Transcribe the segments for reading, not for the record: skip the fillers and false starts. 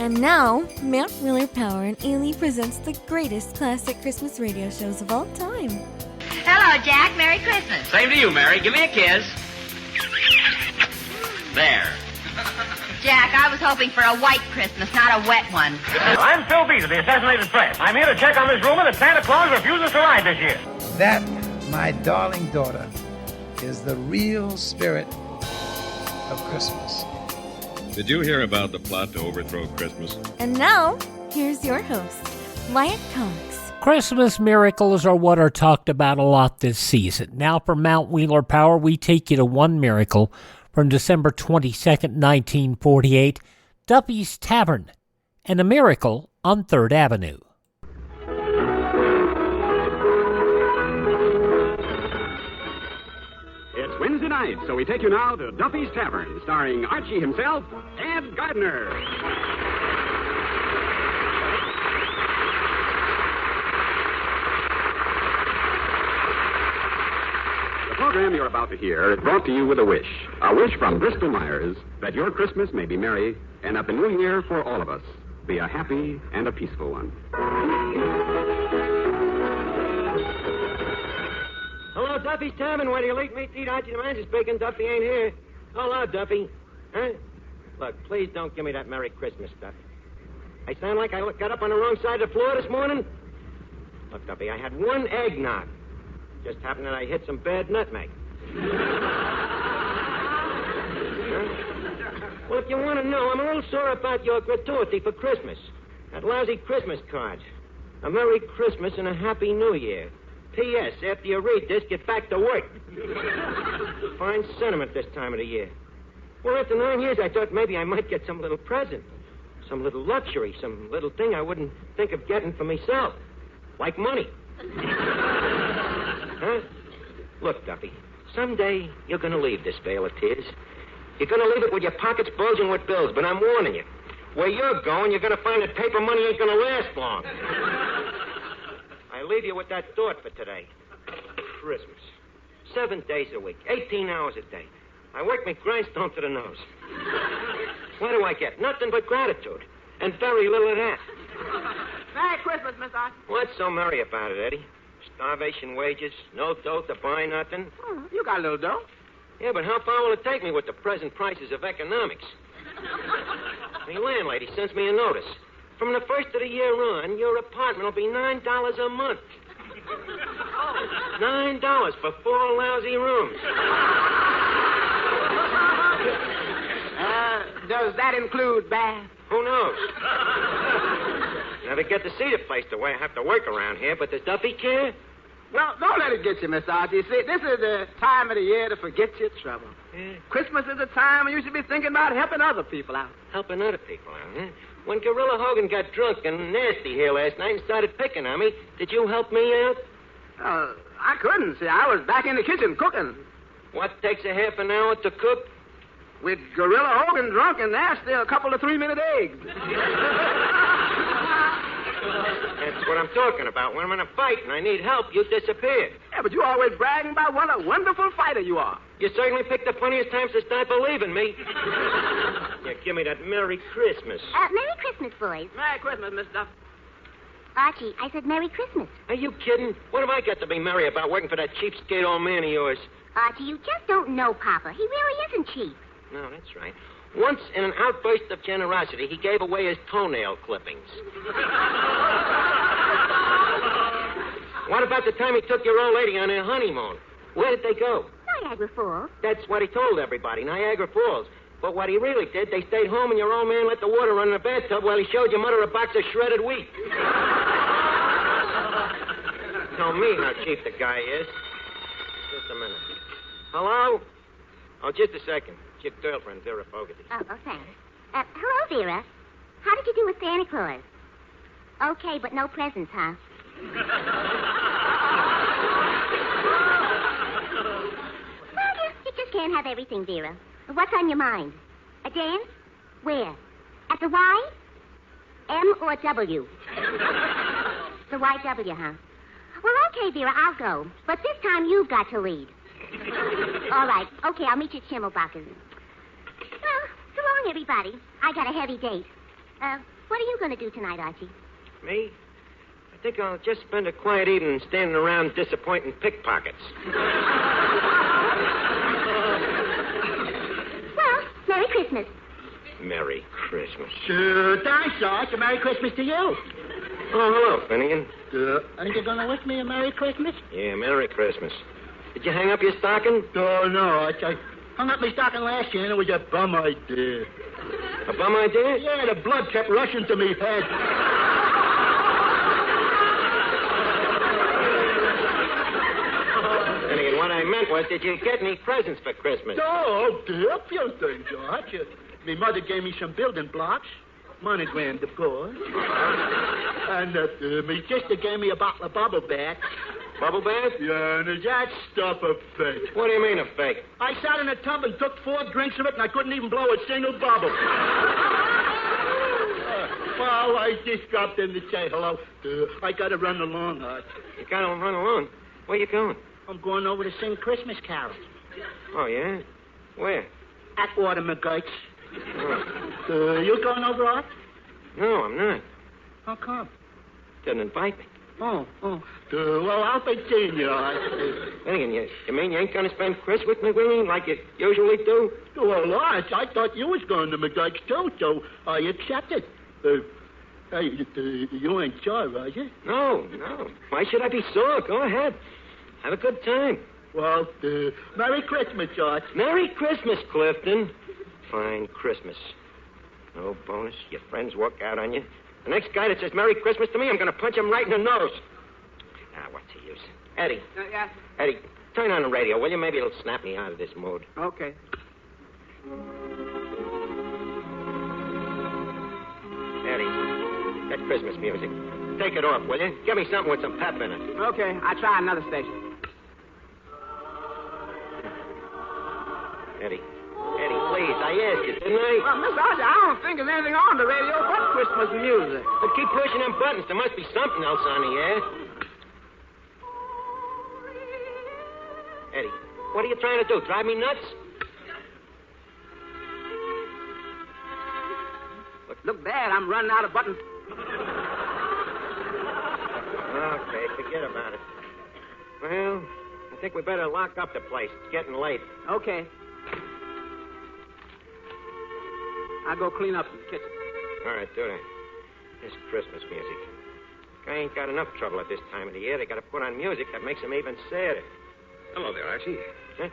And now, Matt Wheeler Power and Ely presents the greatest classic Christmas radio shows of all time. Hello, Jack. Merry Christmas. Same to you, Mary. Give me a kiss. There. Jack, I was hoping for a white Christmas, not a wet one. I'm Phil Beat of the Assassinated Press. I'm here to check on this rumor that Santa Claus refuses to ride this year. That, my darling daughter, is the real spirit of Christmas. Did you hear about the plot to overthrow Christmas? And now, here's your host, Wyatt Cox. Christmas miracles are what are talked about a lot this season. Now from Mount Wheeler Power, we take you to one miracle from December 22nd, 1948, Duffy's Tavern, and a miracle on 3rd Avenue. It's Wednesday night, so we take you now to Duffy's Tavern, starring Archie himself, Ed Gardner. The program you're about to hear is brought to you with a wish from Bristol Myers, that your Christmas may be merry and that the new year for all of us be a happy and a peaceful one. Hello, Duffy's Tavern. Where do you late mate eat? Archie the manager speaking. Duffy ain't here. Hello, Duffy. Huh? Look, please don't give me that Merry Christmas stuff. I sound like I got up on the wrong side of the floor this morning? Look, Duffy, I had one eggnog. Just happened that I hit some bad nutmeg. Huh? Well, if you want to know, I'm a little sore about your gratuity for Christmas. That lousy Christmas cards. A Merry Christmas and a Happy New Year. P.S. After you read this, get back to work. Fine sentiment this time of the year. Well, after 9 years, I thought maybe I might get some little present. Some little luxury, some little thing I wouldn't think of getting for myself. Like money. Huh? Look, Duffy, someday you're going to leave this vale of tears. You're going to leave it with your pockets bulging with bills, but I'm warning you. Where you're going, you're going to find that paper money ain't going to last long. I leave you with that thought for today. Christmas. 7 days a week, 18 hours a day. I work my grindstone to the nose. What do I get? Nothing but gratitude. And very little of that. Merry Christmas, Miss Archie. What's so merry about it, Eddie? Starvation wages, no dough to buy nothing. You got a little dough. Yeah, but how far will it take me with the present prices of economics? The landlady sends me a notice. From the first of the year on, your apartment will be $9 a month. $9 for 4 lousy rooms. Does that include bath? Who knows? Never get to see the place the way I have to work around here, but does Duffy care? Well, don't let it get you, Miss Archie. See, this is the time of the year to forget your trouble. Yeah. Christmas is a time when you should be thinking about helping other people out. Helping other people out, huh? When Gorilla Hogan got drunk and nasty here last night and started picking on me, did you help me out? I couldn't. See, I was back in the kitchen cooking. What takes a half an hour to cook? With Gorilla Hogan drunk and nasty, a couple of 3-minute eggs. That's what I'm talking about. When I'm in a fight and I need help, you disappear. Yeah, but you always bragging about what a wonderful fighter you are. You certainly picked the funniest times to start believing me. Yeah, give me that Merry Christmas. Merry Christmas, boys. Merry Christmas, Miss Duff. Archie, I said Merry Christmas. Are you kidding? What have I got to be merry about working for that cheapskate old man of yours? Archie, you just don't know Papa. He really isn't cheap. No, that's right. Once, in an outburst of generosity, he gave away his toenail clippings. What about the time he took your old lady on her honeymoon? Where did they go? Niagara Falls. That's what he told everybody, Niagara Falls. But what he really did, they stayed home and your old man let the water run in the bathtub while he showed your mother a box of shredded wheat. Tell me how cheap the guy is. Just a minute. Hello? Oh, just a second. It's your girlfriend, Vera Fogarty. Oh, thanks. Hello, Vera. How did you do with Santa Claus? Okay, but no presents, huh? Well, you just can't have everything, Vera. What's on your mind? A dance? Where? At the Y? M or W? The YW, huh? Well, okay, Vera, I'll go. But this time you've got to lead. All right. Okay, I'll meet you at Schimmelbacher's. Well, so long, everybody. I got a heavy date. What are you going to do tonight, Archie? Me? I think I'll just spend a quiet evening standing around disappointing pickpockets. Well, Merry Christmas. Merry Christmas. Thanks, Arch. A Merry Christmas to you. Oh, hello, Finnegan. Aren't you going to wish me a Merry Christmas? Yeah, Merry Christmas. Did you hang up your stocking? Oh, no, Arch. I hung up my stocking last year, and it was a bum idea. A bum idea? Yeah, the blood kept rushing to me head. Finnegan, what I meant was, did you get any presents for Christmas? Oh, dear, a few things, Arch. My mother gave me some building blocks, monogrammed, of course. And my sister gave me a bottle of bubble bath. Bubble bath? Yeah, and is that stuff a fake? What do you mean a fake? I sat in a tub and took 4 drinks of it, and I couldn't even blow a single bubble. Well, I just dropped in to say hello. I got to run along, Arch. You got to run along? Where you going? I'm going over to sing Christmas carols. Oh, yeah? Where? Atwater McGurk's. Oh. You going over, Arch? No, I'm not. How come? Didn't invite me. Oh. Well, I'll be seeing you, Arch. Finnegan, you mean you ain't going to spend Christmas with me, Willie, like you usually do? Well, Arch, I thought you was going to McGurk's, too, so I accepted. Hey, you ain't sore, are you? No. Why should I be sore? Go ahead. Have a good time. Well, Merry Christmas, Arch. Merry Christmas, Clifton. Fine Christmas. No bonus. Your friends walk out on you. The next guy that says Merry Christmas to me, I'm going to punch him right in the nose. What's the use? Eddie. Yeah? Eddie, turn on the radio, will you? Maybe it'll snap me out of this mood. Okay. Eddie, that Christmas music. Take it off, will you? Give me something with some pep in it. Okay, I'll try another station. Eddie, please, I asked you, didn't I? Well, Miss Archie, I don't think there's anything on the radio but Christmas music. But keep pushing them buttons. There must be something else on the air. Eddie, what are you trying to do? Drive me nuts? Look, Dad, I'm running out of buttons. Okay, forget about it. Well, I think we better lock up the place. It's getting late. Okay. I'll go clean up in the kitchen. All right, do that. This Christmas music. Guy ain't got enough trouble at this time of the year. They got to put on music that makes him even sadder. Hello there, Archie. Huh?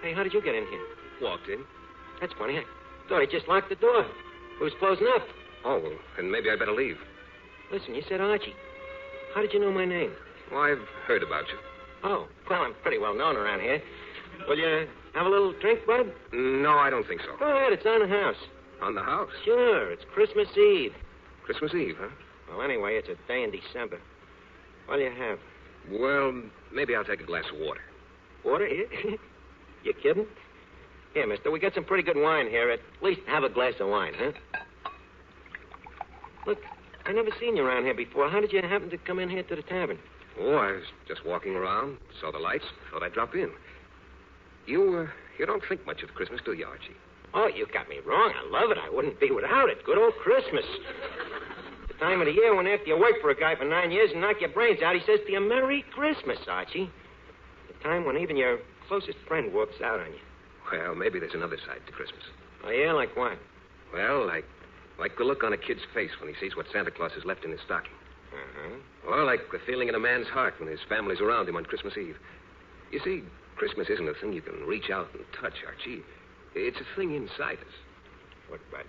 Hey, how did you get in here? Walked in. That's funny. I thought he just locked the door. It was closing up. Oh, well, then maybe I'd better leave. Listen, you said Archie. How did you know my name? Well, I've heard about you. Oh, well, I'm pretty well known around here. Will you have a little drink, bud? No, I don't think so. Go ahead, it's on the house. On the house? Sure, it's Christmas Eve. Christmas Eve, huh? Well, anyway, it's a day in December. What do you have? Well, maybe I'll take a glass of water. Water? You kidding? Here, mister, we got some pretty good wine here. At least have a glass of wine, huh? Look, I never seen you around here before. How did you happen to come in here to the tavern? Oh, I was just walking around, saw the lights, thought I'd drop in. You don't think much of Christmas, do you, Archie? Oh, you got me wrong. I love it. I wouldn't be without it. Good old Christmas. The time of the year when after you work for a guy for 9 years and knock your brains out, he says to you, Merry Christmas, Archie. The time when even your closest friend walks out on you. Well, maybe there's another side to Christmas. Oh, yeah? Like what? Well, like the look on a kid's face when he sees what Santa Claus has left in his stocking. Uh-huh. Or like the feeling in a man's heart when his family's around him on Christmas Eve. You see, Christmas isn't a thing you can reach out and touch, Archie. It's a thing inside us. Look, bud,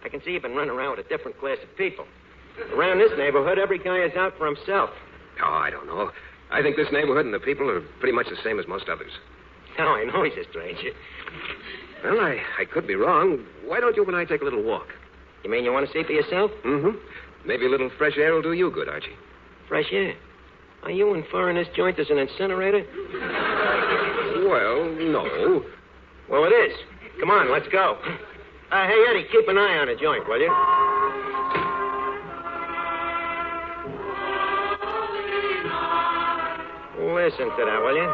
I can see you've been running around with a different class of people. Around this neighborhood, every guy is out for himself. Oh, I don't know. I think this neighborhood and the people are pretty much the same as most others. Now I know he's a stranger. Well, I could be wrong. Why don't you and I take a little walk? You mean you want to see for yourself? Mm-hmm. Maybe a little fresh air will do you good, Archie. Fresh air? Are you in far in this joint as an incinerator? Well, no. Well, it is. Come on, let's go. Hey, Eddie, keep an eye on the joint, will you? Listen to that, will you?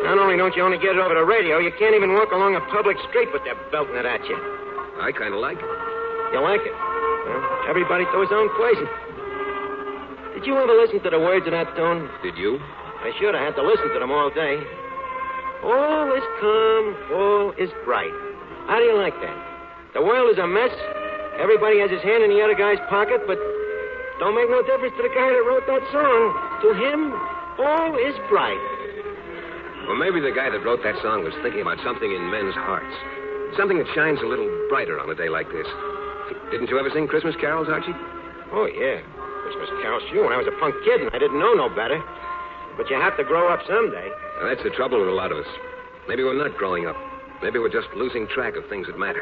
Not only don't you only get it over the radio, you can't even walk along a public street, but they're belting it at you. I kind of like it. You like it? Well, everybody to his own place. Did you ever listen to the words of that tune? Did you? I should have had to listen to them all day. All is calm, all is bright. How do you like that? The world is a mess. Everybody has his hand in the other guy's pocket, but don't make no difference to the guy that wrote that song. To him, all is bright. Well, maybe the guy that wrote that song was thinking about something in men's hearts. Something that shines a little brighter on a day like this. Didn't you ever sing Christmas carols, Archie? Oh, yeah. Christmas carols, sure, when I was a punk kid and I didn't know no better. But you have to grow up someday. Well, that's the trouble with a lot of us. Maybe we're not growing up. Maybe we're just losing track of things that matter.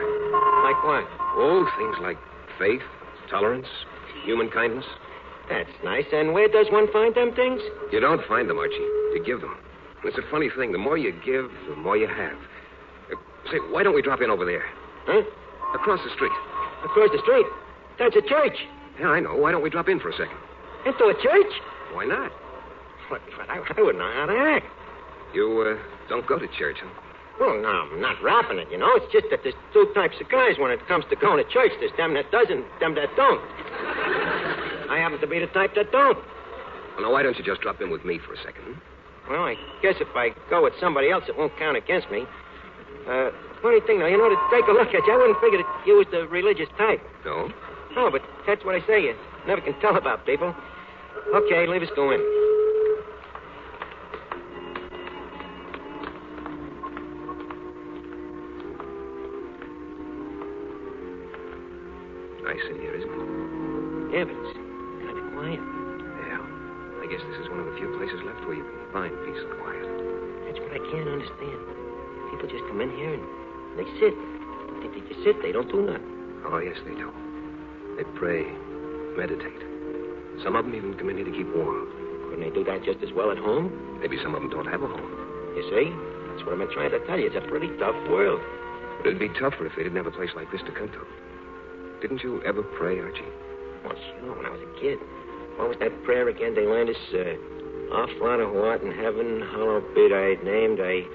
Like what? Oh, things like faith, tolerance, human kindness. That's nice. And where does one find them things? You don't find them, Archie. You give them. And it's a funny thing. The more you give, the more you have. Say, why don't we drop in over there? Huh? Across the street. Across the street? That's a church. Yeah, I know. Why don't we drop in for a second? Into a church? Why not? But I wouldn't know how to act. You, don't go to church, huh? Well, no, I'm not rapping it, you know. It's just that there's two types of guys when it comes to going to church. There's them that does and them that don't. I happen to be the type that don't. Well, now, why don't you just drop in with me for a second? Hmm? Well, I guess if I go with somebody else, it won't count against me. Funny thing, though, you know, to take a look at you, I wouldn't figure that you was the religious type. No? No, but that's what I say. You never can tell about people. Okay, leave us go in. Nice in here, isn't it? Yeah, but it's kind of quiet. Yeah. I guess this is one of the few places left where you can find peace and quiet. That's what I can't understand. People just come in here and they sit. They just sit. They don't do nothing. Oh, yes, they do. They pray, meditate. Some of them even come in here to keep warm. Couldn't they do that just as well at home? Maybe some of them don't have a home. You see? That's what I've been trying to tell you. It's a pretty tough world. But it'd be tougher if they didn't have a place like this to come to. Didn't you ever pray, Archie? Well, sure, when I was a kid. What was that prayer again? They learned us, Our Father who art in heaven, hallowed be thy name, thy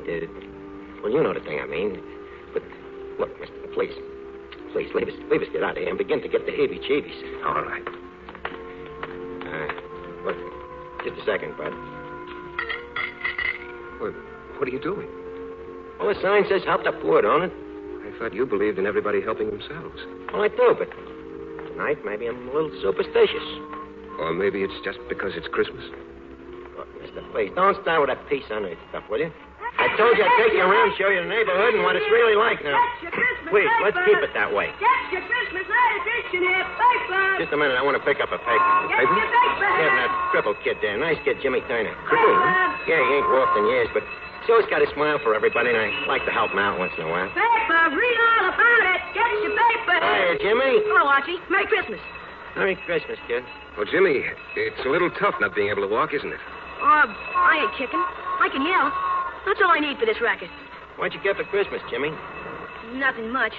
did. Well, you know the thing I mean. But, look, mister, please, leave us get out of here and begin to get the heebie-jeebies. All right. Look, just a second, bud. What are you doing? Well, the sign says help the poor, don't it? I thought you believed in everybody helping themselves. Well, I do, but tonight maybe I'm a little superstitious. Or maybe it's just because it's Christmas. Look, mister, please, don't start with that peace on earth stuff, will you? I told you I'd take you around, show you the neighborhood and what it's really like now. Please, let's keep it that way. Get your Christmas edition here, paper. Just a minute, I want to pick up a paper. Get your paper. Yeah, that crippled kid there. Nice kid, Jimmy Turner. Crippled, huh? Yeah, he ain't walked in years, but he's always got a smile for everybody, and I like to help him out once in a while. Paper, read all about it. Get your paper. Hiya, Jimmy. Hello, Archie. Merry Christmas. Merry Christmas, kid. Well, Jimmy, it's a little tough not being able to walk, isn't it? I ain't kicking. I can yell. That's all I need for this racket. What'd you get for Christmas, Jimmy? Nothing much.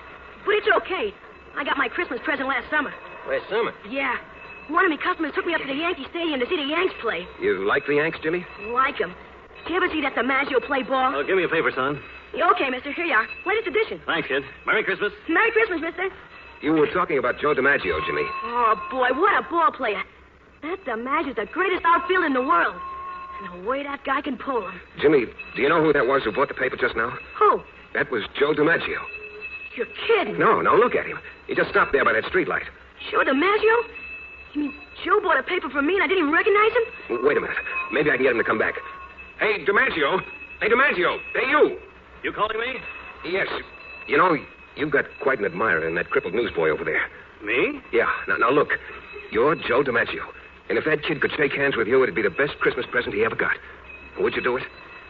But it's okay. I got my Christmas present last summer. Last summer? Yeah. One of my customers took me up to the Yankee Stadium to see the Yanks play. You like the Yanks, Jimmy? Like 'em. Did you ever see that DiMaggio play ball? Oh, give me a favor, son. Okay, mister. Here you are. Latest edition. Thanks, kid. Merry Christmas. Merry Christmas, mister. You were talking about Joe DiMaggio, Jimmy. Oh, boy, what a ball player. That DiMaggio's the greatest outfielder in the world. And the way that guy can pull him. Jimmy, do you know who that was who bought the paper just now? Who? That was Joe DiMaggio. You're kidding. No, look at him. He just stopped there by that streetlight. Joe DiMaggio? You mean Joe bought a paper from me and I didn't even recognize him? Wait a minute. Maybe I can get him to come back. Hey, DiMaggio. Hey, DiMaggio. Hey, you. You calling me? Yes. You know, you've got quite an admirer in that crippled newsboy over there. Me? Yeah. Now look. You're Joe DiMaggio. And if that kid could shake hands with you, it'd be the best Christmas present he ever got. Would you do it?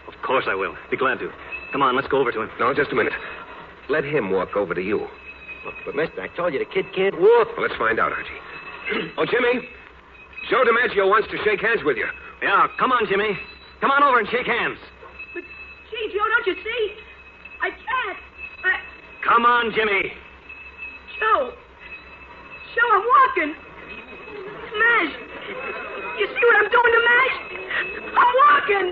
Of course I will. Be glad to. Come on, let's go over to him. No, just a minute. Let him walk over to you. But, mister, I told you the kid can't walk. Well, let's find out, Archie. Oh, Jimmy. Joe DiMaggio wants to shake hands with you. Yeah, come on, Jimmy. Come on over and shake hands. But, gee, Joe, don't you see? I can't. Come on, Jimmy. Joe, I'm walking. Mash. You see what I'm doing to Mash? I'm walking.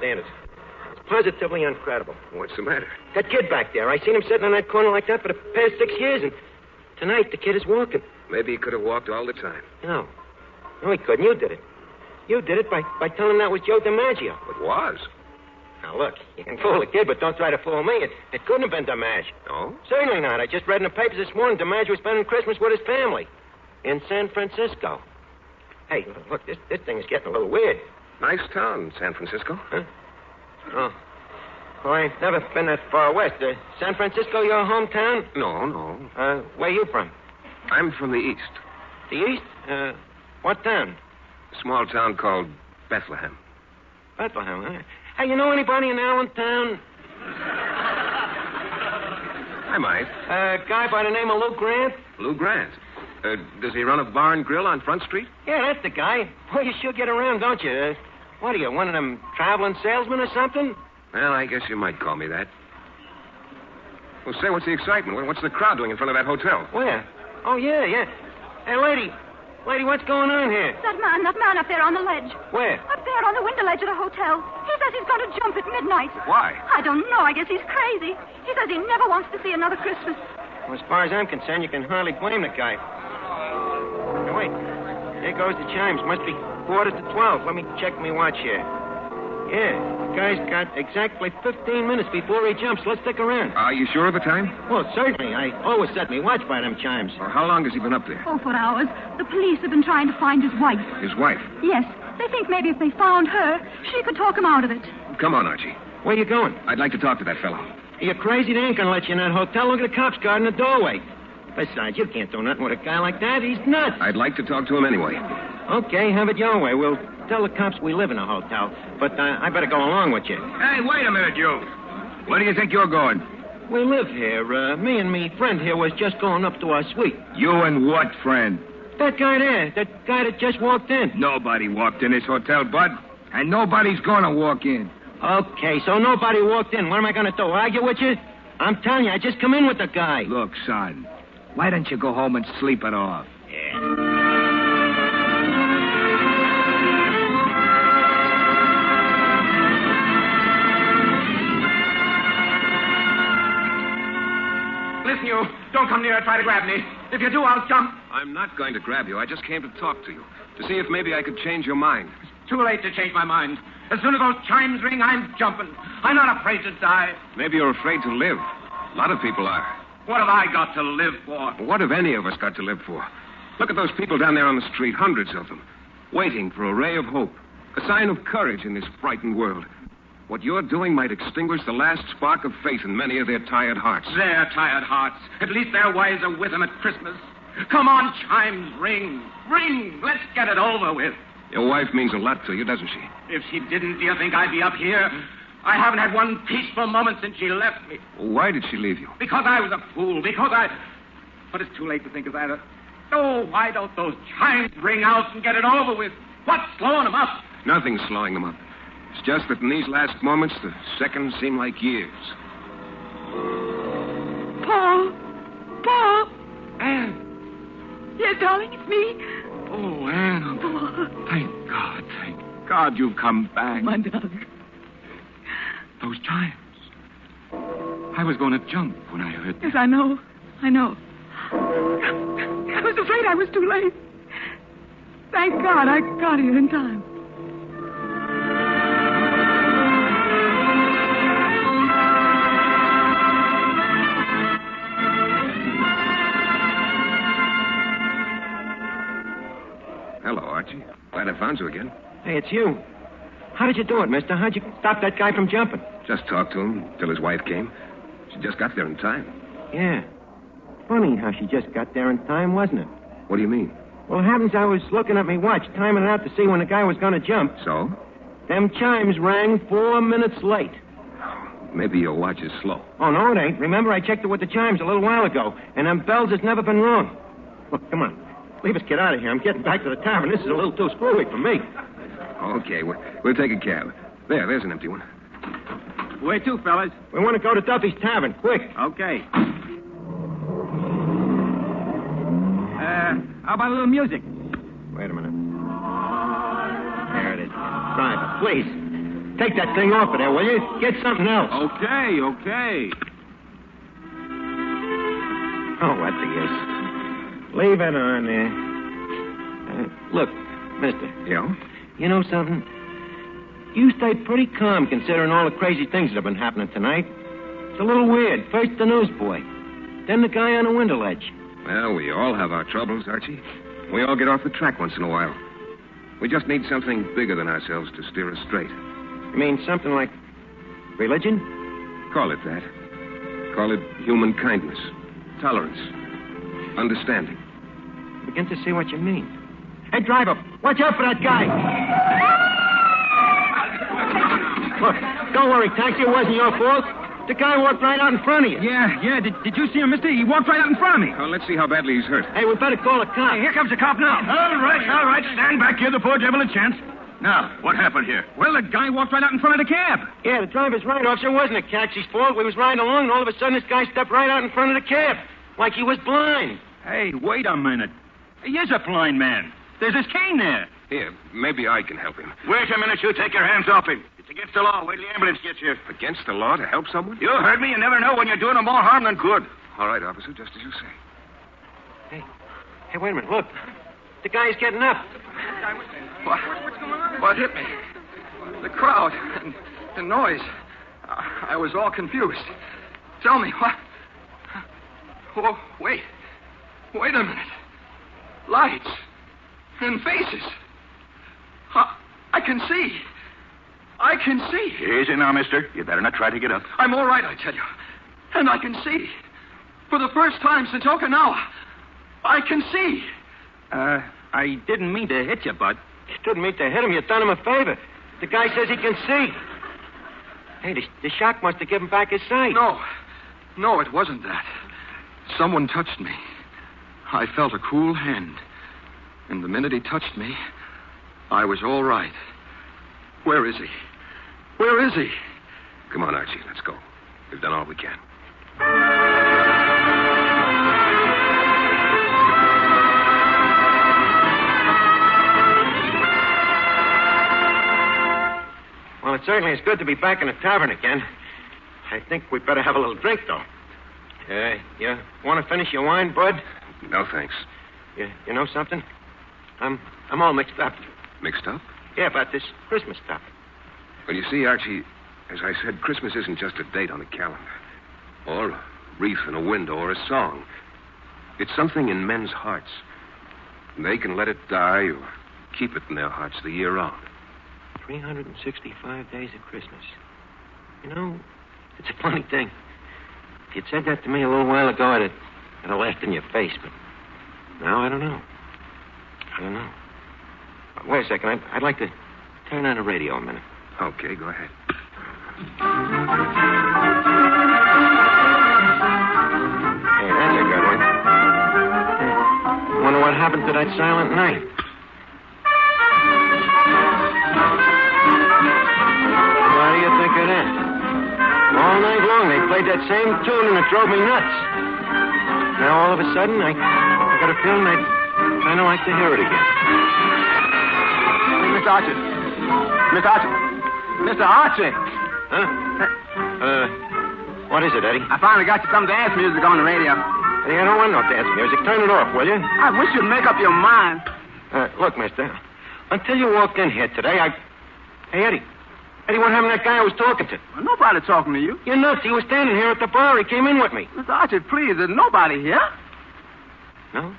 understand it. It's positively incredible. What's the matter? That kid back there, I seen him sitting in that corner like that for the past 6 years, and tonight the kid is walking. Maybe he could have walked all the time. No, he couldn't. You did it. You did it by telling him that was Joe DiMaggio. It was. Now, look, you can fool a kid, but don't try to fool me. It couldn't have been DiMaggio. No? Certainly not. I just read in the papers this morning DiMaggio was spending Christmas with his family in San Francisco. Hey, look, this thing is getting a little weird. Nice town, San Francisco. Huh? Oh. Well, I've never been that far west. San Francisco your hometown? No. Where you from? I'm from the east. The east? What town? A small town called Bethlehem. Bethlehem, huh? Hey, you know anybody in Allentown? I might. A guy by the name of Lou Grant? Lou Grant? Does he run a bar and grill on Front Street? Yeah, that's the guy. Well, you sure get around, don't you? What are you, one of them traveling salesmen or something? Well, I guess you might call me that. Well, say, what's the excitement? What's the crowd doing in front of that hotel? Where? Oh, yeah. Hey, lady, what's going on here? That man up there on the ledge. Where? Up there on the window ledge of the hotel. He says he's going to jump at midnight. Why? I don't know. I guess he's crazy. He says he never wants to see another Christmas. Well, as far as I'm concerned, you can hardly blame the guy. Now, wait. There goes the chimes. Must be 11:45. Let me check my watch here. Yeah, the guy's got exactly 15 minutes before he jumps. Let's stick around. Are you sure of the time? Well, certainly. I always set me watch by them chimes. Well, how long has he been up there? Oh, for hours. The police have been trying to find his wife. His wife? Yes. They think maybe if they found her, she could talk him out of it. Come on, Archie. Where you going? I'd like to talk to that fellow. You're crazy. They ain't gonna let you in that hotel. Look at the cops guarding the doorway. Besides, you can't do nothing with a guy like that. He's nuts. I'd like to talk to him anyway. Okay, have it your way. We'll tell the cops we live in a hotel, but I better go along with you. Hey, wait a minute, you. Where do you think you're going? We live here. Me and me friend here was just going up to our suite. You and what friend? That guy there. That guy that just walked in. Nobody walked in this hotel, Bud. And nobody's gonna walk in. Okay, so nobody walked in. What am I gonna do, argue with you? I'm telling you, I just come in with the guy. Look, son, why don't you go home and sleep it off? Yeah. Listen, you. Don't come near and try to grab me. If you do, I'll jump. I'm not going to grab you. I just came to talk to you. To see if maybe I could change your mind. It's too late to change my mind. As soon as those chimes ring, I'm jumping. I'm not afraid to die. Maybe you're afraid to live. A lot of people are. What have I got to live for? What have any of us got to live for? Look at those people down there on the street, hundreds of them, waiting for a ray of hope, a sign of courage in this frightened world. What you're doing might extinguish the last spark of faith in many of their tired hearts. Their tired hearts. At least their wives are with them at Christmas. Come on, chimes, ring. Ring. Let's get it over with. Your wife means a lot to you, doesn't she? If she didn't, do you think I'd be up here? I haven't had one peaceful moment since she left me. Why did she leave you? Because I was a fool. But it's too late to think of that. Oh, why don't those chimes ring out and get it over with? What's slowing them up? Nothing's slowing them up. It's just that in these last moments, the seconds seem like years. Paul. Anne. Yes, darling, it's me. Oh, Anne. Oh. Thank God you've come back. My darling. Those chimes. I was going to jump when I heard them. Yes, I know. I was afraid I was too late. Thank God I got here in time. Hello, Archie. Glad I found you again. Hey, it's you. How did you do it, mister? How'd you stop that guy from jumping? Just talked to him till his wife came. She just got there in time. Yeah. Funny how she just got there in time, wasn't it? What do you mean? Well, it happens I was looking at my watch, timing it out to see when the guy was going to jump. So? Them chimes rang 4 minutes late. Maybe your watch is slow. Oh, no, it ain't. Remember, I checked it with the chimes a little while ago, and them bells has never been wrong. Look, come on. Leave us get out of here. I'm getting back to the tavern. This is a little too screwy for me. Okay, we'll take a cab. There's an empty one. Where to, fellas? We want to go to Duffy's Tavern, quick. Okay. How about a little music? Wait a minute. There it is. Driver, please. take that thing off of there, will you? Get something else. Okay. Oh, what the use? Leave it on there. Look, mister. Yeah? You know something? You stayed pretty calm considering all the crazy things that have been happening tonight. It's a little weird. First the newsboy, then the guy on the window ledge. Well, we all have our troubles, Archie. We all get off the track once in a while. We just need something bigger than ourselves to steer us straight. You mean something like religion? Call it that. Call it human kindness, tolerance, understanding. I begin to see what you mean. Hey, driver, watch out for that guy. Look, don't worry, taxi. It wasn't your fault. The guy walked right out in front of you. Yeah. Did you see him, mister? He walked right out in front of me. Well, let's see how badly he's hurt. Hey, we better call a cop. Hey, here comes the cop now. All right. Stand back. Give the poor devil a chance. Now, what happened here? Well, the guy walked right out in front of the cab. Yeah, the driver's right, officer. It wasn't a taxi's fault. We was riding along, and all of a sudden this guy stepped right out in front of the cab. Like he was blind. Hey, wait a minute. He is a blind man. There's his cane there. Here, maybe I can help him. Wait a minute, you take your hands off him. It's against the law. Wait till the ambulance gets here. Against the law to help someone? You heard me. You never know when you're doing them more harm than good. All right, officer, just as you say. Hey, wait a minute. Look. The guy's getting up. What hit me? The crowd and the noise. I was all confused. Tell me, what? Oh, wait. Wait a minute. Lights and faces. I can see. I can see. Easy now, mister. You better not try to get up. I'm all right, I tell you. And I can see. For the first time since Okinawa, I can see. I didn't mean to hit you, Bud. You didn't mean to hit him. You done him a favor. The guy says he can see. Hey, the shock must have given back his sight. No, it wasn't that. Someone touched me. I felt a cool hand. And the minute he touched me, I was all right. Where is he? Where is he? Come on, Archie, let's go. We've done all we can. Well, it certainly is good to be back in the tavern again. I think we'd better have a little drink, though. You want to finish your wine, Bud? No, thanks. You know something? I'm all mixed up. Mixed up? Yeah, about this Christmas stuff. Well, you see, Archie, as I said, Christmas isn't just a date on the calendar. Or a wreath in a window or a song. It's something in men's hearts. And they can let it die or keep it in their hearts the year round. 365 days of Christmas. You know, it's a funny thing. If you'd said that to me a little while ago, I'd have laughed in your face, but now I don't know. Wait a second. I'd like to turn on the radio a minute. Okay, go ahead. Hey, that's a good one. I wonder what happened to that silent night. What do you think of that? All night long they played that same tune and it drove me nuts. Now all of a sudden I got a feeling I'd kind of like to hear it again. Hey, Mr. Archie. Mr. Archie. Huh? What is it, Eddie? I finally got you some dance music on the radio. Eddie, I don't want no dance music. Turn it off, will you? I wish you'd make up your mind. Look, mister, until you walked in here today, Hey, Eddie, what happened to that guy I was talking to? Well, nobody talking to you. You're nuts. He was standing here at the bar. He came in with me. Mr. Archie, please, there's nobody here. No?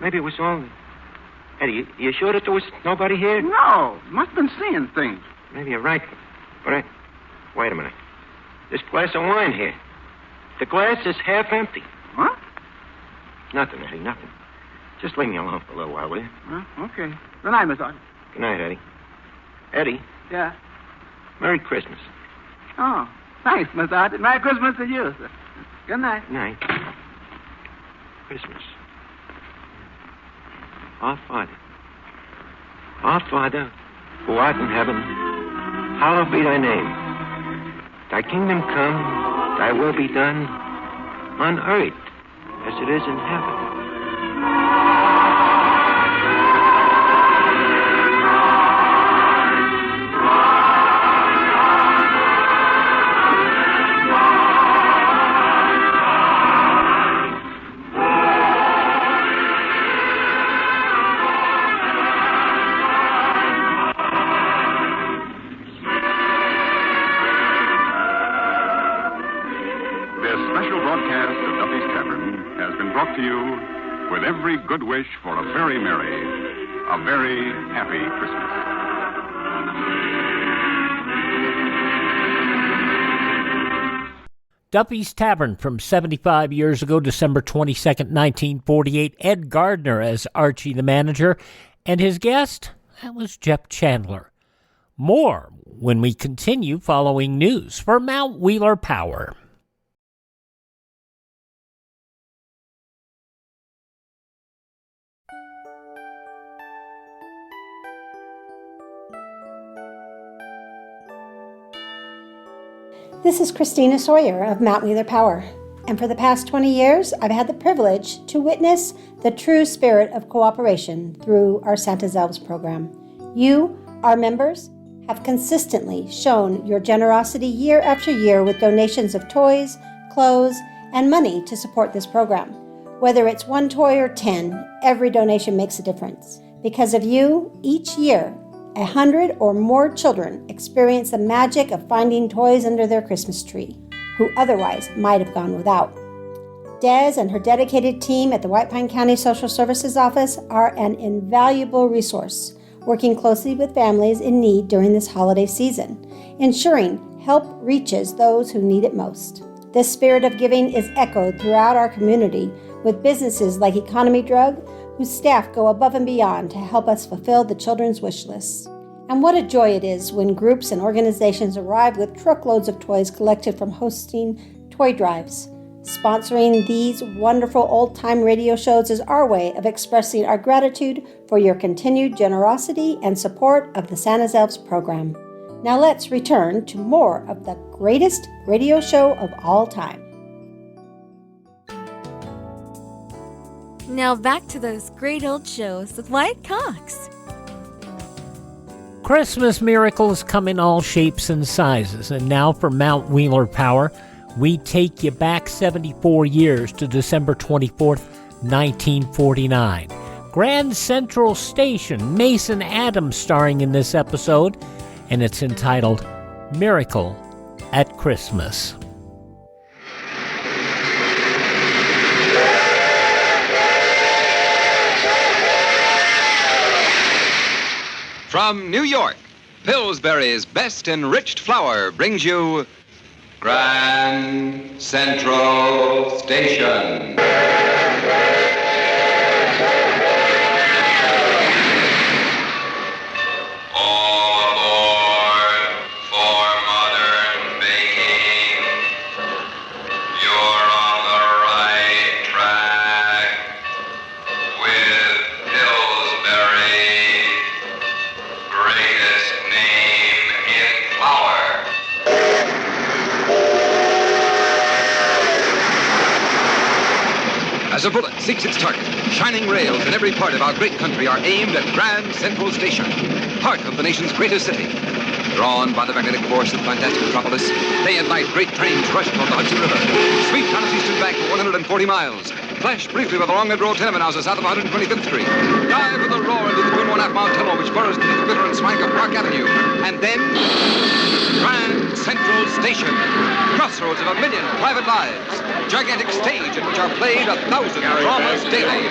Maybe it was all... Eddie, you sure that there was nobody here? No. Must have been seeing things. Maybe you're right. But wait a minute. This glass of wine here. The glass is half empty. What? Nothing, Eddie, nothing. Just leave me alone for a little while, will you? Okay. Good night, Mr. Archie. Good night, Eddie. Eddie? Yeah? Merry Christmas. Oh, thanks, Mr. Archie. Merry Christmas to you, sir. Good night. Good night. Christmas. Our Father, who art in heaven, hallowed be thy name. Thy kingdom come, thy will be done, on earth as it is in heaven. special broadcast of Duffy's Tavern has been brought to you with every good wish for a very merry, a very happy Christmas. Duffy's Tavern from 75 years ago, December 22nd, 1948. Ed Gardner as Archie the manager, and his guest, that was Jeff Chandler. More when we continue following news for Mount Wheeler Power. This is Christina Sawyer of Mount Wheeler Power, and for the past 20 years, I've had the privilege to witness the true spirit of cooperation through our Santa's Elves program. You, our members, have consistently shown your generosity year after year with donations of toys, clothes, and money to support this program. Whether it's 1 toy or 10, every donation makes a difference. Because of you, each year, 100 or more children experience the magic of finding toys under their Christmas tree, who otherwise might have gone without. Des and her dedicated team at the White Pine County Social Services Office are an invaluable resource, working closely with families in need during this holiday season, ensuring help reaches those who need it most. This spirit of giving is echoed throughout our community with businesses like Economy Drug, whose staff go above and beyond to help us fulfill the children's wish list. And what a joy it is when groups and organizations arrive with truckloads of toys collected from hosting toy drives. Sponsoring these wonderful old-time radio shows is our way of expressing our gratitude for your continued generosity and support of the Santa's Elves program. Now let's return to more of the greatest radio show of all time. Now back to those great old shows with Wyatt Cox. Christmas miracles come in all shapes and sizes, and now for Mount Wheeler Power, we take you back 74 years to December 24th, 1949. Grand Central Station, Mason Adams starring in this episode, and it's entitled Miracle at Christmas. From New York, Pillsbury's best enriched flour brings you Grand Central Station. All aboard for modern baking. You're on the right track with Pillsbury. Greatest name in flour. As a bullet seeks its target, shining rails in every part of our great country are aimed at Grand Central Station, heart of the nation's greatest city. Drawn by the magnetic force of fantastic metropolis, day and night great trains rush toward the Hudson River, sweep down its eastern bank for 140 miles, flash briefly with the long red row of tenement houses south of 125th Street, dive with a roar into the twin 1.5-mile tunnel which burrows beneath the glitter and swank of Park Avenue, and then Grand Central Station, crossroads of 1 million private lives, gigantic stage at which are played 1,000 dramas daily.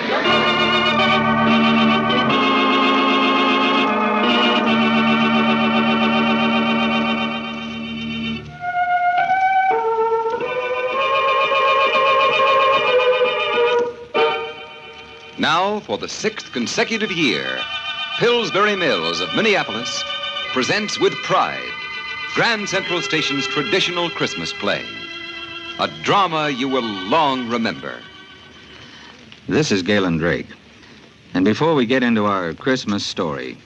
Now, for the 6th consecutive year, Pillsbury Mills of Minneapolis presents with pride Grand Central Station's traditional Christmas play, a drama you will long remember. This is Galen Drake. And before we get into our Christmas story,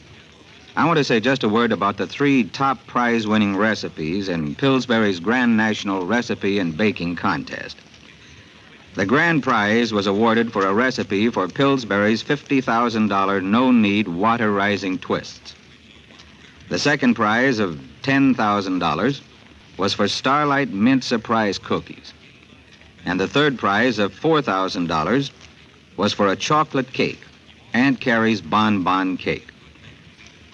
I want to say just a word about the 3 top prize-winning recipes in Pillsbury's Grand National Recipe and Baking Contest. The grand prize was awarded for a recipe for Pillsbury's $50,000 no-knead water-rising twists. The second prize of $10,000 was for Starlight Mint Surprise cookies. And the third prize of $4,000 was for a chocolate cake, Aunt Carrie's Bonbon Cake.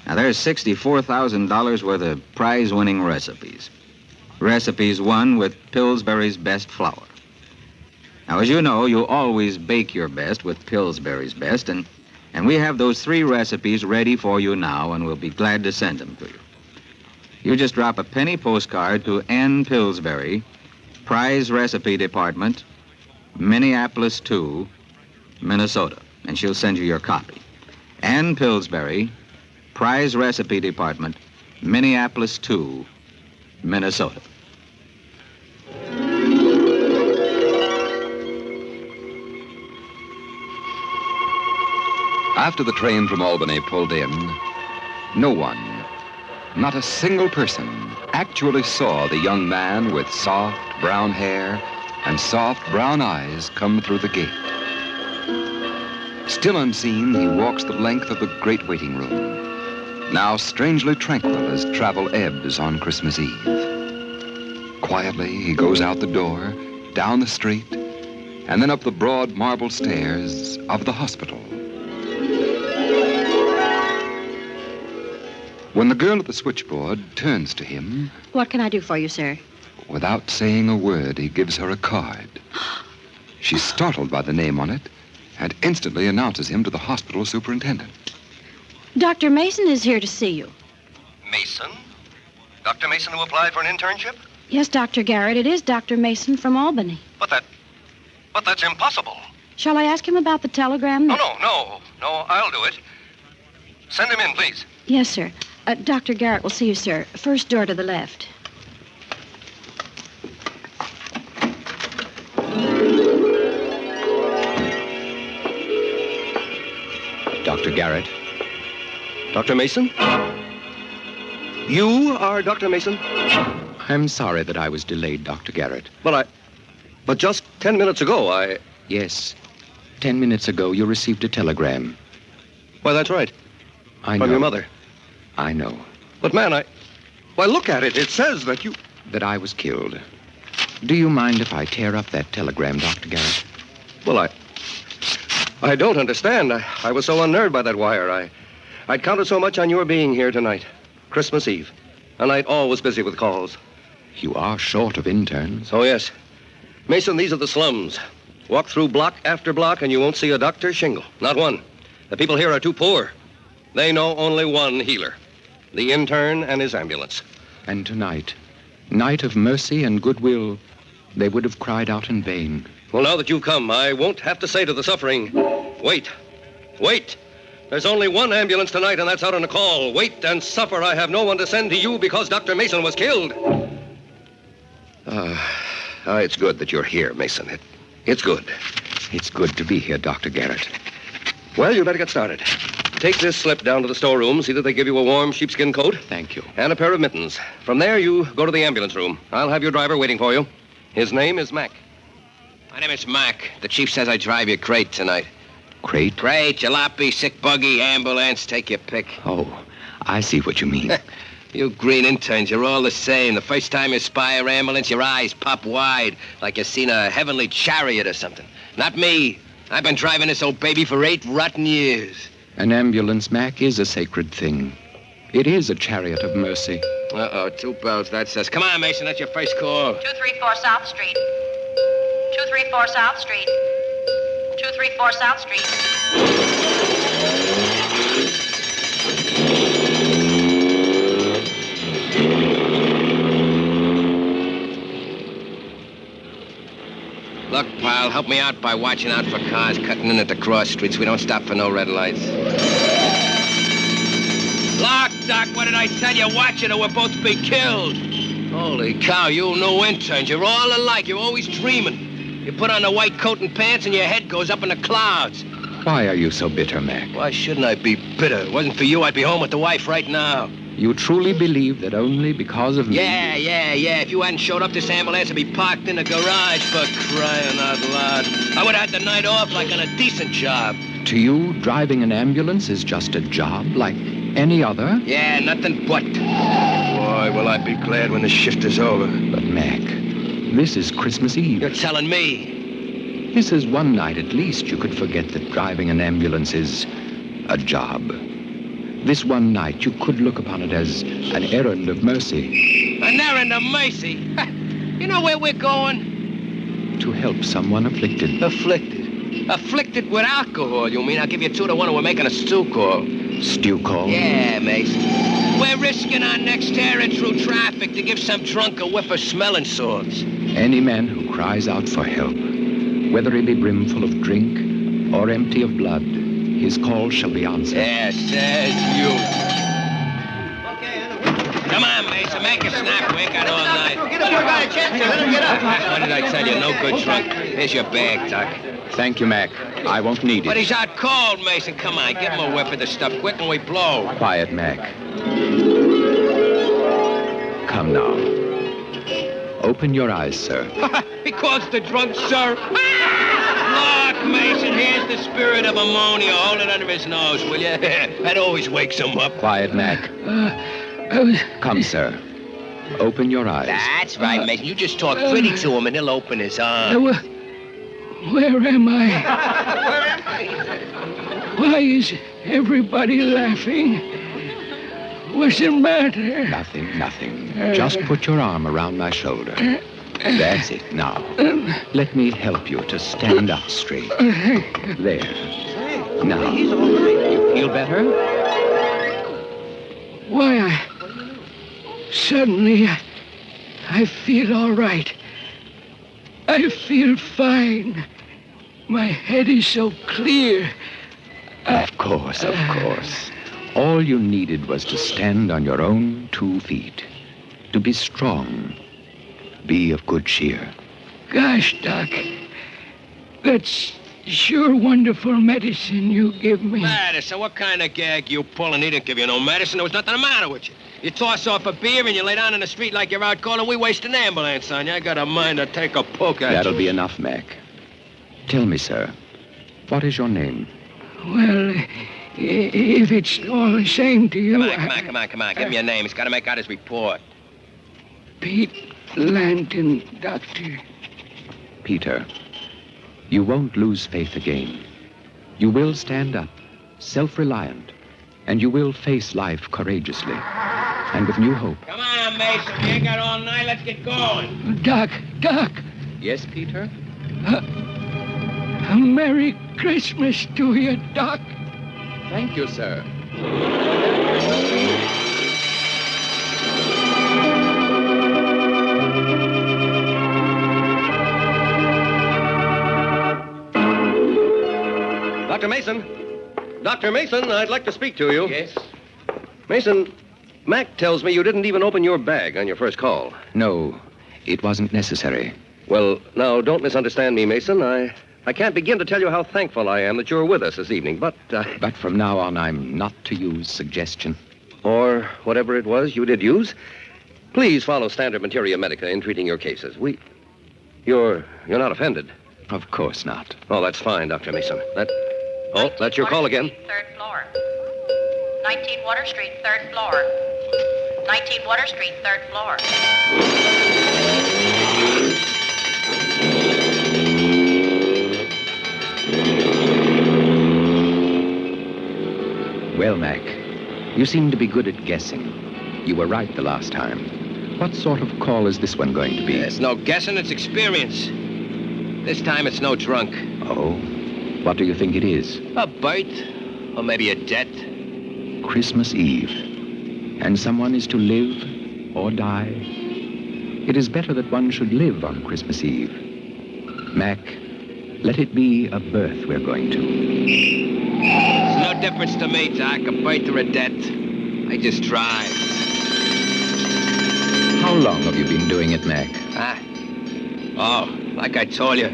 Now, there's $64,000 worth of prize-winning recipes. Recipes won with Pillsbury's best flour. Now, as you know, you always bake your best with Pillsbury's Best, and we have those 3 recipes ready for you now, and we'll be glad to send them to you. You just drop a penny postcard to Ann Pillsbury, Prize Recipe Department, Minneapolis 2, Minnesota, and she'll send you your copy. Ann Pillsbury, Prize Recipe Department, Minneapolis 2, Minnesota. After the train from Albany pulled in, no one, not a single person, actually saw the young man with soft brown hair and soft brown eyes come through the gate. Still unseen, he walks the length of the great waiting room, now strangely tranquil as travel ebbs on Christmas Eve. Quietly, he goes out the door, down the street, and then up the broad marble stairs of the hospital. When the girl at the switchboard turns to him, What can I do for you, sir? without saying a word, he gives her a card. She's startled by the name on it and instantly announces him to the hospital superintendent. Dr. Mason is here to see you. Mason? Dr. Mason who applied for an internship? Yes, Dr. Garrett, it is Dr. Mason from Albany. But that's impossible. Shall I ask him about the telegram? No, I'll do it. Send him in, please. Yes, sir. Dr. Garrett will see you, sir. First door to the left. Dr. Garrett. Dr. Mason? You are Dr. Mason? I'm sorry that I was delayed, Dr. Garrett. But just 10 minutes ago, Yes. 10 minutes ago, you received a telegram. Why, that's right. I know. From your mother. I know. But, man, Why, look at it. It says that you... That I was killed. Do you mind if I tear up that telegram, Dr. Garrett? Well, I don't understand. I was so unnerved by that wire. I'd counted so much on your being here tonight. Christmas Eve. A night always busy with calls. You are short of interns. Oh, yes. Mason, these are the slums. Walk through block after block and you won't see a doctor's shingle. Not one. The people here are too poor. They know only one healer. The intern and his ambulance. And tonight, night of mercy and goodwill, they would have cried out in vain. Well, now that you've come, I won't have to say to the suffering, wait. There's only one ambulance tonight, and that's out on a call. Wait and suffer. I have no one to send to you because Dr. Mason was killed. It's good that you're here, Mason. It's good. It's good to be here, Dr. Garrett. Well, you better get started. Take this slip down to the storeroom, see that they give you a warm sheepskin coat. Thank you. And a pair of mittens. From there, you go to the ambulance room. I'll have your driver waiting for you. His name is Mac. My name is Mac. The chief says I drive your crate tonight. Crate? Crate, jalopy, sick buggy, ambulance, take your pick. Oh, I see what you mean. You green interns, you're all the same. The first time you spy an ambulance, your eyes pop wide, like you've seen a heavenly chariot or something. Not me. I've been driving this old baby for 8 rotten years. An ambulance, Mac, is a sacred thing. It is a chariot of mercy. Uh-oh, 2 bells, that says. Come on, Mason, that's your first call. 234 South Street. 234 South Street. 234 South Street. Look, pal, help me out by watching out for cars cutting in at the cross streets. We don't stop for no red lights. Look, Doc, what did I tell you? Watch it or we'll both be killed. Holy cow, you new interns. You're all alike. You're always dreaming. You put on a white coat and pants and your head goes up in the clouds. Why are you so bitter, Mac? Why shouldn't I be bitter? If it wasn't for you, I'd be home with the wife right now. You truly believe that only because of me... Yeah. If you hadn't showed up, this ambulance would be parked in the garage for crying out loud. I would have had the night off like on a decent job. To you, driving an ambulance is just a job like any other? Yeah, nothing but. Boy, will I be glad when the shift is over. But, Mac, this is Christmas Eve. You're telling me? This is one night at least you could forget that driving an ambulance is a job. This one night you could look upon it as an errand of mercy. An errand of mercy? You know where we're going? to help someone afflicted. Afflicted? Afflicted with alcohol, you mean? I'll give you 2 to 1 and we're making a stew call. Stew call? Yeah, Mason. We're risking our next tearing through traffic to give some drunk a whiff of smelling salts. Any man who cries out for help, whether he be brimful of drink or empty of blood, his call shall be answered. Yes, says you. Come on, Mason, make a snap. We ain't got all night. Get up, you got a chance to let him get up. What did I tell you? No good drunk. Here's your bag, Doc. Thank you, Mac. I won't need it. But he's out cold, Mason. Come on, give him a whiff of the stuff quick and we blow. Quiet, Mac. Come now. Open your eyes, sir. He calls the drunk, sir. Look, Mason, here's the spirit of ammonia. Hold it under his nose, will you? That always wakes him up. Quiet, Mac. Come, sir. Open your eyes. That's right, Mason. You just talk pretty to him and he'll open his arms. Where am I? Why is everybody laughing? What's the matter? Nothing. Just put your arm around my shoulder. That's it. Now, let me help you to stand up straight. There. Now, you feel better? Why, Suddenly, I feel all right. I feel fine. My head is so clear. Of course. All you needed was to stand on your own 2 feet. To be strong. Be of good cheer. Gosh, Doc. That's sure wonderful medicine you give me. Medicine? What kind of gag you pulling? He didn't give you no medicine. There was nothing the matter with you. You toss off a beer and you lay down in the street like you're out cold and we waste an ambulance on you. I got a mind to take a poke at you. That'll be enough, Mac. Tell me, sir, what is your name? Well, if it's all the same to you... Come on. Give me your name. He's got to make out his report. Pete Lanton, Doctor. Peter, you won't lose faith again. You will stand up, self-reliant, and you will face life courageously and with new hope. Come on, Mason. We ain't got all night. Let's get going. Doc. Yes, Peter? A Merry Christmas to you, Doc. Thank you, sir. Dr. Mason. Dr. Mason, I'd like to speak to you. Yes? Mason, Mac tells me you didn't even open your bag on your first call. No, it wasn't necessary. Well, now, don't misunderstand me, Mason. I can't begin to tell you how thankful I am that you're with us this evening, but... But from now on, I'm not to use suggestion. Or whatever it was you did use. Please follow standard materia medica in treating your cases. You're not offended? Of course not. Oh, that's fine, Dr. Mason. That's your call again. 3rd floor. 19 Water Street, 3rd floor. 19 Water Street, 3rd floor. Well, Mac, you seem to be good at guessing. You were right the last time. What sort of call is this one going to be? It's no guessing, it's experience. This time it's no drunk. Oh? What do you think it is? A birth, or maybe a death. Christmas Eve. And someone is to live or die. It is better that one should live on Christmas Eve. Mac, let it be a birth we're going to. It's no difference to me, Doc, a birth or a death. I just drive. How long have you been doing it, Mac? Oh, like I told you,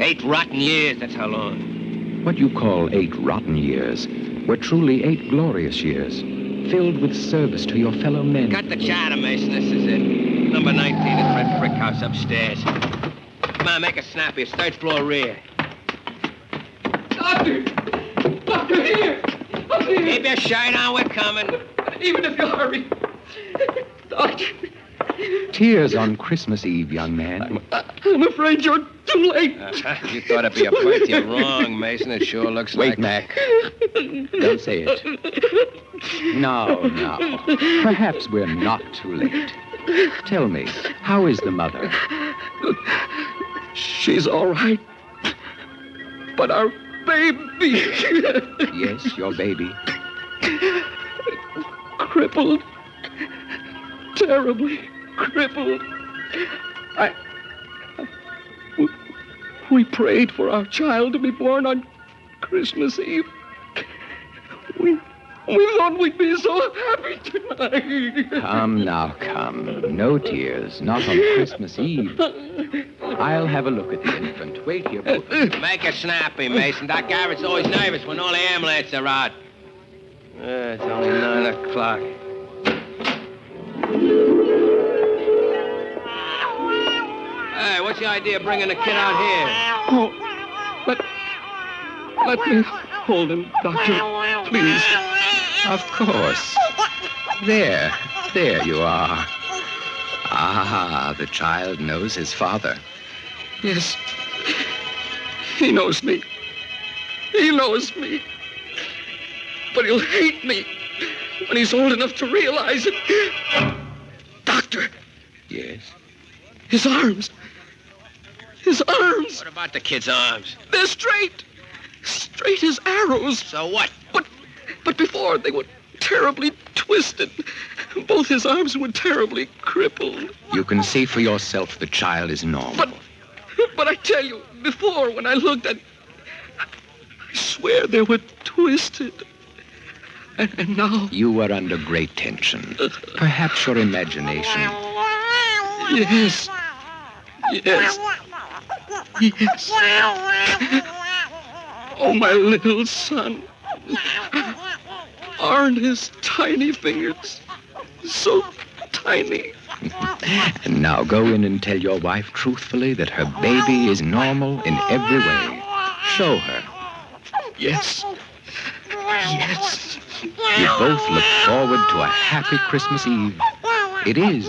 8 rotten years, that's how long. What you call 8 rotten years were truly 8 glorious years, filled with service to your fellow men. Got the chatter, Mason, this is it. Number 19 at Red Brick House upstairs. Come on, make a snap here, 3rd floor rear. Doctor, here! Up here! Keep your shirt on, we're coming. Even if you hurry. Doctor. Tears on Christmas Eve, young man. I'm afraid you're too late. You thought it'd be a birth. You're wrong, Mason. It sure looks like... Wait, Mac. Don't say it. Now. Perhaps we're not too late. Tell me, how is the mother? She's all right. But our baby... Yes, your baby. Crippled. Terribly crippled. We prayed for our child to be born on Christmas Eve. We thought we'd be so happy tonight. Come now, come. No tears. Not on Christmas Eve. I'll have a look at the infant. Wait here, both. Make it snappy, Mason. Doc Garrett's always nervous when all the amulets are out. It's only 9 o'clock. Hey, what's the idea of bringing the kid out here? Oh, let me hold him, Doctor, please. Of course. There you are. Ah, the child knows his father. Yes. He knows me. He knows me. But he'll hate me when he's old enough to realize it. Doctor. Yes? His arms. His arms. What about the kid's arms? They're straight. Straight as arrows. So what? But before, they were terribly twisted. Both his arms were terribly crippled. You can see for yourself the child is normal. But I tell you, before, when I looked at... I swear they were twisted. And now... You were under great tension. Perhaps your imagination... Yes. Yes. Yes. Oh, my little son. Aren't his tiny fingers so tiny? And now go in and tell your wife truthfully that her baby is normal in every way. Show her. Yes. Yes. You both look forward to a happy Christmas Eve. It is.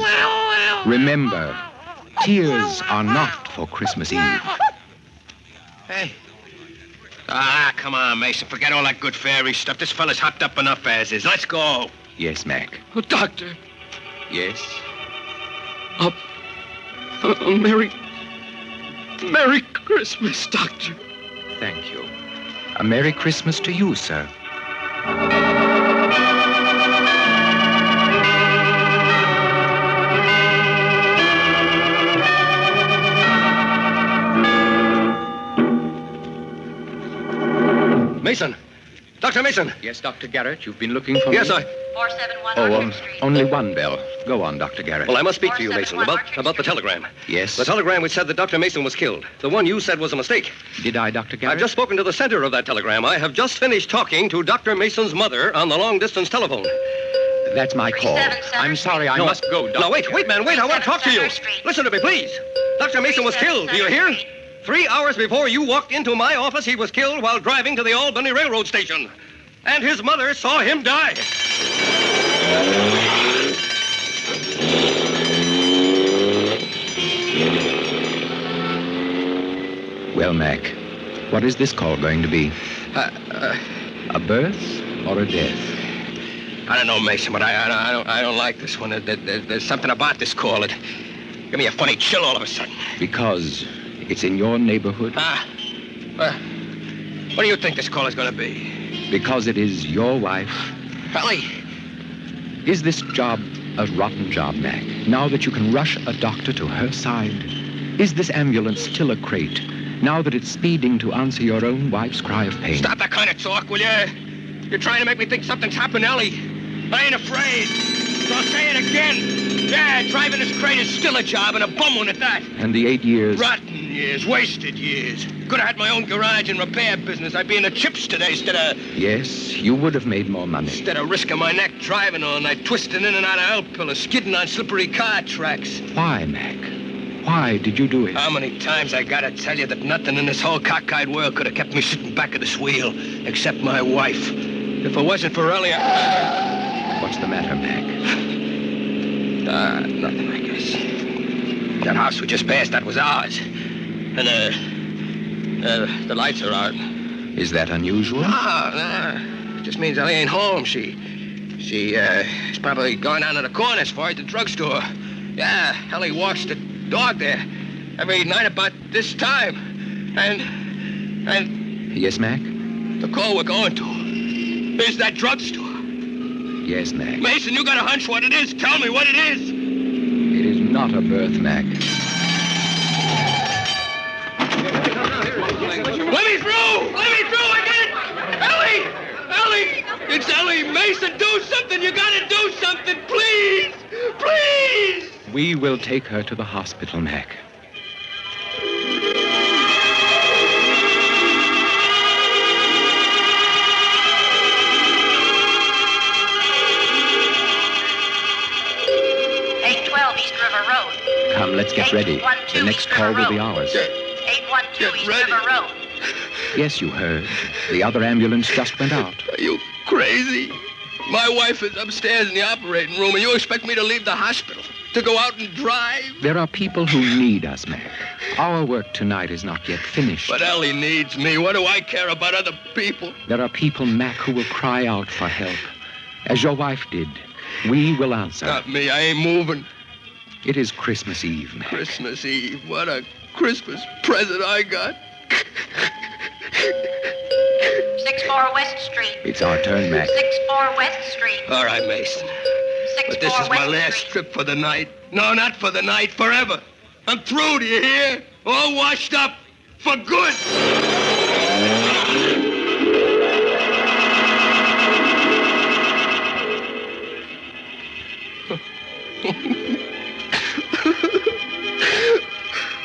Remember, tears are not for Christmas Eve. Hey. Ah, come on, Mason. Forget all that good fairy stuff. This fella's hopped up enough as is. Let's go. Yes, Mac. Oh, Doctor. Yes? Merry Christmas, Doctor. Thank you. A Merry Christmas to you, sir. Mason! Dr. Mason! Yes, Dr. Garrett, you've been looking for me? Yes, I... 471 Street. Only one bell. Go on, Dr. Garrett. Well, I must speak to you, Mason, about the telegram. Yes? The telegram which said that Dr. Mason was killed. The one you said was a mistake. Did I, Dr. Garrett? I've just spoken to the sender of that telegram. I have just finished talking to Dr. Mason's mother on the long-distance telephone. That's my call. I'm sorry, I must go, Doctor. Now, wait, man, I want to talk to you. Listen to me, please. Dr. Mason was killed, do you hear? 3 hours before you walked into my office, he was killed while driving to the Albany Railroad Station. And his mother saw him die. Well, Mac, what is this call going to be? A birth or a death? I don't know, Mason, but I don't like this one. There's something about this call that give me a funny chill all of a sudden. Because it's in your neighborhood? What do you think this call is going to be? Because it is your wife. Ellie! Is this job a rotten job, Mac? Now that you can rush a doctor to her side? Is this ambulance still a crate? Now that it's speeding to answer your own wife's cry of pain? Stop that kind of talk, will you? You're trying to make me think something's happened, Ellie. I ain't afraid. So I'll say it again. Yeah, driving this crate is still a job, and a bum one at that. And the 8 years? Rotten years, wasted years. Could have had my own garage and repair business. I'd be in the chips today instead of... Yes, you would have made more money. Instead of risking my neck driving all night, twisting in and out of help pillars, skidding on slippery car tracks. Why, Mac? Why did you do it? How many times I gotta tell you that nothing in this whole cockeyed world could have kept me sitting back of this wheel, except my wife. If it wasn't for Ellie, What's the matter, Mac? Nothing, I guess. That house we just passed, that was ours. And, the lights are out. Is that unusual? No. It just means Ellie ain't home. She's probably going down to the corner as far as the drugstore. Yeah, Ellie walks the dog there. every night about this time. And Yes, Mac? the call we're going to is that drugstore. Yes, Mac. Mason, you got a hunch what it is. Tell me what it is. It is not a birth, Mac. Let me through! Let me through! I get it! Ellie! Ellie! It's Ellie! Mason, do something! You gotta do something! Please! Please! We will take her to the hospital, Mac. East River Road. Come, let's get ready. The next call will be ours. 812 East River Road. Yes, you heard. The other ambulance just went out. Are you crazy? My wife is upstairs in the operating room, and you expect me to leave the hospital? To go out and drive? There are people who need us, Mac. Our work tonight is not yet finished. But Ellie needs me. What do I care about other people? There are people, Mac, who will cry out for help. As your wife did. We will answer. Not me. I ain't moving. It is Christmas Eve, Mac. Christmas Eve. What a Christmas present I got. 64 West Street. It's our turn, Mac. 64 West Street. All right, Mason. But this is my last trip for the night. No, not for the night. Forever. I'm through, do you hear? All washed up. For good.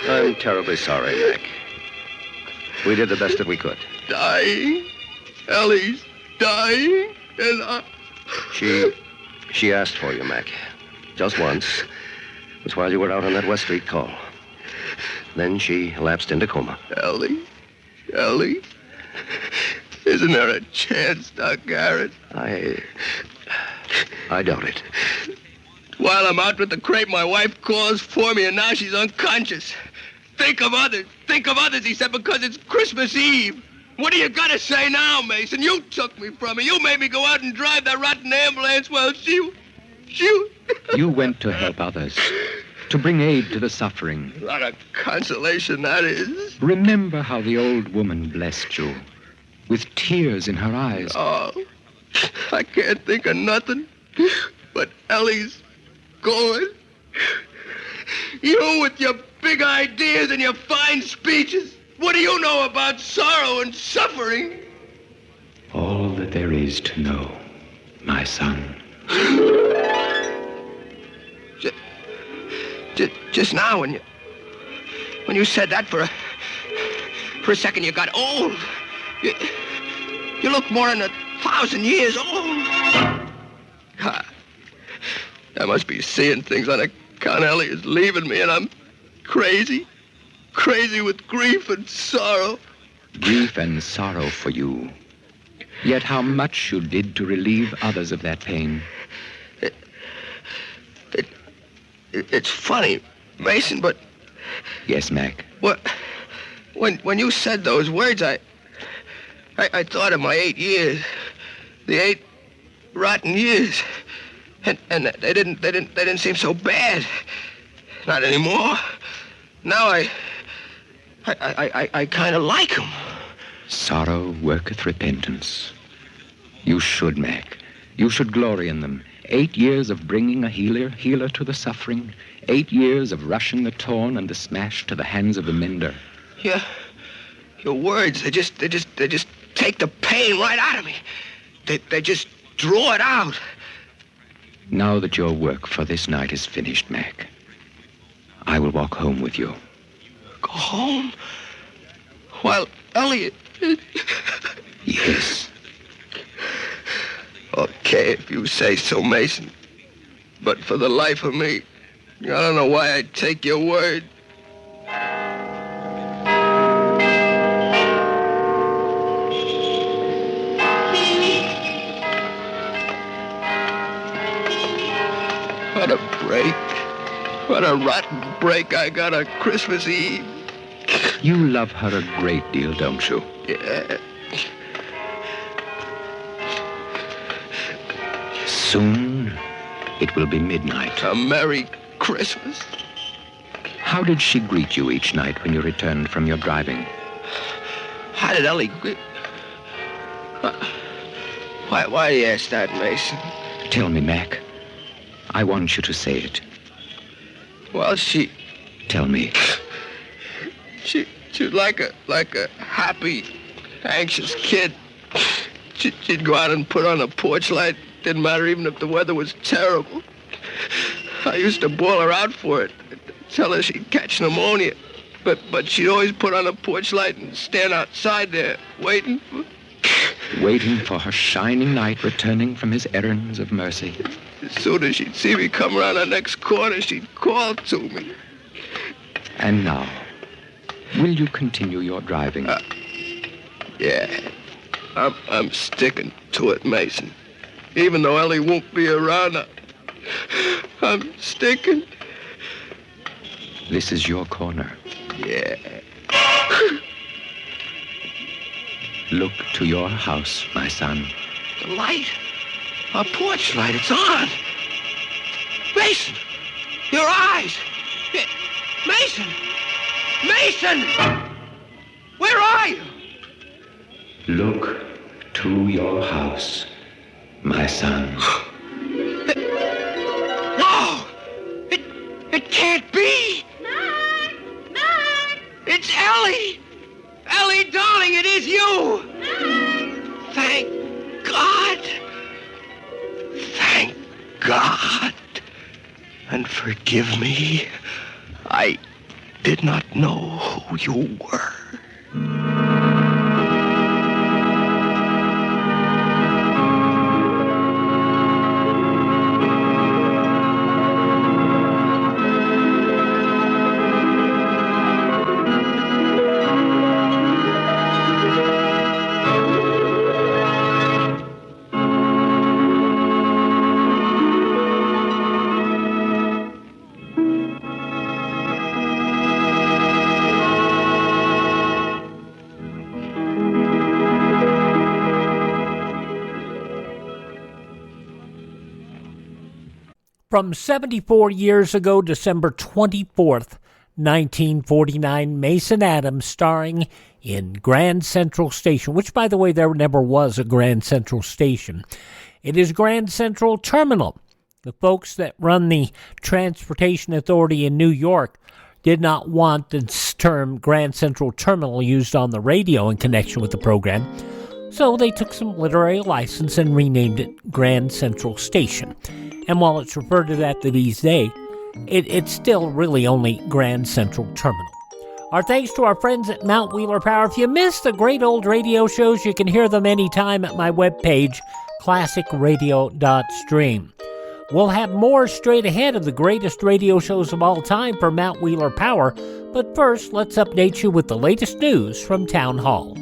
I'm terribly sorry, Mac. We did the best that we could. Dying? Ellie's dying? And I... She asked for you, Mac. Just once. It was while you were out on that West Street call. Then she lapsed into coma. Ellie? Ellie? Isn't there a chance, Doc Garrett? I doubt it. While I'm out with the crepe, my wife calls for me, and now she's unconscious. Think of others. Think of others, he said, because it's Christmas Eve. What do you got to say now, Mason? You took me from her. You made me go out and drive that rotten ambulance while she... You went to help others, to bring aid to the suffering. A lot of consolation, that is. Remember how the old woman blessed you, with tears in her eyes. Oh, I can't think of nothing but Ellie's going. You with your big ideas and your fine speeches. What do you know about sorrow and suffering? All that there is to know, my son. Just now, when you said that, for a second, you got old. You look more than 1,000 years old. God, I must be seeing things on account Ellie is leaving me, and I'm crazy. Crazy with grief and sorrow. Grief and sorrow for you. Yet how much you did to relieve others of that pain. It's funny, Mason, but... Yes, Mac? What? When you said those words, I thought of my 8 years. The 8 rotten years. And they didn't seem so bad. Not anymore. Now I kind of like them. Sorrow worketh repentance. You should, Mac. You should glory in them. 8 years of bringing a healer to the suffering. 8 years of rushing the torn and the smashed to the hands of the mender. Yeah, your words, they just take the pain right out of me. They just draw it out. Now that your work for this night is finished, Mac, I will walk home with you. Go home? While Elliot... Yes. Okay, if you say so, Mason. But for the life of me, I don't know why I'd take your word. What a break. What a rotten break I got on Christmas Eve. You love her a great deal, don't you? Yeah. Soon, it will be midnight. A Merry Christmas. How did she greet you each night when you returned from your driving? How did Ellie greet... Why do you ask that, Mason? Tell me, Mac. I want you to say it. Well, she... Tell me. She was like a happy, anxious kid. She'd go out and put on a porch light. Didn't matter even if the weather was terrible. I used to bawl her out for it. Tell her she'd catch pneumonia. But she'd always put on a porch light and stand outside there, waiting for... Waiting for her shining knight returning from his errands of mercy. As soon as she'd see me come around the next corner, she'd call to me. And now, will you continue your driving? Yeah. I'm sticking to it, Mason. Even though Ellie won't be around, I'm sticking. This is your corner. Yeah. Look to your house, my son. The light? Our porch light, it's on. Mason! Your eyes! Mason! Mason! Where are you? Look to your house, my son. No! It can't be! Mac! It's Ellie! Ellie, darling, it is you! Thank God! Thank God! And forgive me. I did not know who you were. From 74 years ago, December 24th, 1949, Mason Adams starring in Grand Central Station, which, by the way, there never was a Grand Central Station. It is Grand Central Terminal. The folks that run the Transportation Authority in New York did not want the term Grand Central Terminal used on the radio in connection with the program, so they took some literary license and renamed it Grand Central Station. And while it's referred to that these days, it's still really only Grand Central Terminal. Our thanks to our friends at Mount Wheeler Power. If you miss the great old radio shows, you can hear them anytime at my webpage, classicradio.stream. We'll have more straight ahead of the greatest radio shows of all time for Mount Wheeler Power, but first, let's update you with the latest news from Town Hall.